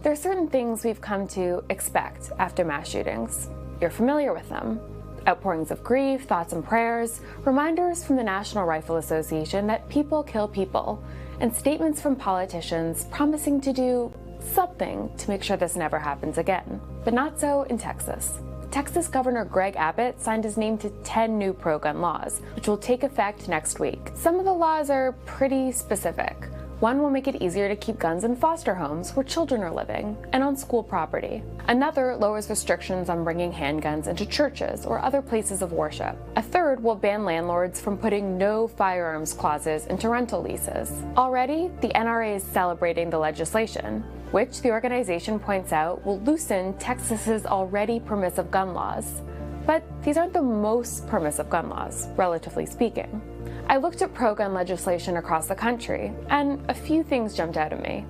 There are certain things we've come to expect after mass shootings. You're familiar with them. Outpourings of grief, thoughts and prayers, reminders from the National Rifle Association that people kill people, and statements from politicians promising to do something to make sure this never happens again. But not so in Texas. Texas Governor Greg Abbott signed his name to 10 new pro-gun laws, which will take effect next week. Some of the laws are pretty specific. One will make it easier to keep guns in foster homes where children are living and on school property. Another lowers restrictions on bringing handguns into churches or other places of worship. A third will ban landlords from putting no firearms clauses into rental leases. Already, the NRA is celebrating the legislation, which the organization points out will loosen Texas's already permissive gun laws. But these aren't the most permissive gun laws, relatively speaking. I looked at pro-gun legislation across the country, and a few things jumped out at me.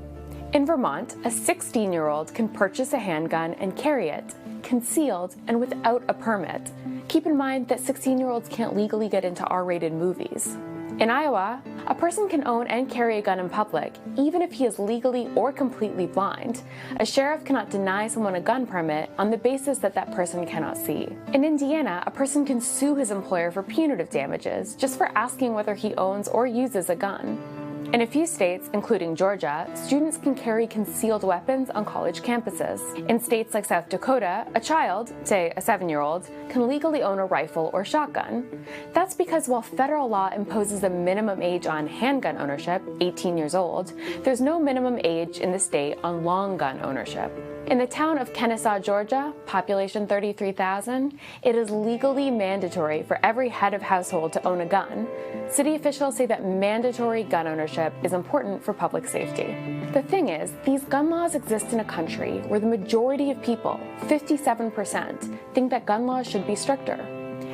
In Vermont, a 16-year-old can purchase a handgun and carry it, concealed and without a permit. Keep in mind that 16-year-olds can't legally get into R-rated movies. In Iowa, a person can own and carry a gun in public, even if he is legally or completely blind. A sheriff cannot deny someone a gun permit on the basis that that person cannot see. In Indiana, a person can sue his employer for punitive damages just for asking whether he owns or uses a gun. In a few states, including Georgia, students can carry concealed weapons on college campuses. In states like South Dakota, a child, say a 7-year-old, can legally own a rifle or shotgun. That's because while federal law imposes a minimum age on handgun ownership, 18 years old, there's no minimum age in the state on long gun ownership. In the town of Kennesaw, Georgia, population 33,000, it is legally mandatory for every head of household to own a gun. City officials say that mandatory gun ownership is important for public safety. The thing is, these gun laws exist in a country where the majority of people, 57%, think that gun laws should be stricter.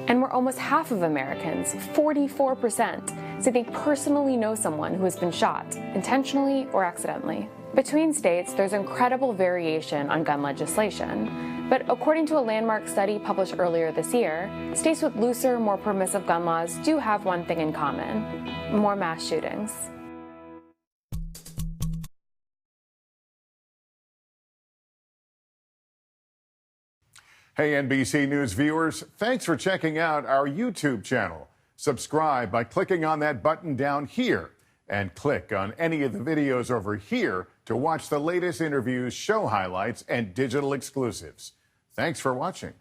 And where almost half of Americans, 44%, say they personally know someone who has been shot, intentionally or accidentally. Between states, there's incredible variation on gun legislation. But according to a landmark study published earlier this year, states with looser, more permissive gun laws do have one thing in common: more mass shootings. Hey, NBC News viewers, thanks for checking out our YouTube channel. Subscribe by clicking on that button down here, and click on any of the videos over here to watch the latest interviews, show highlights, and digital exclusives. Thanks for watching.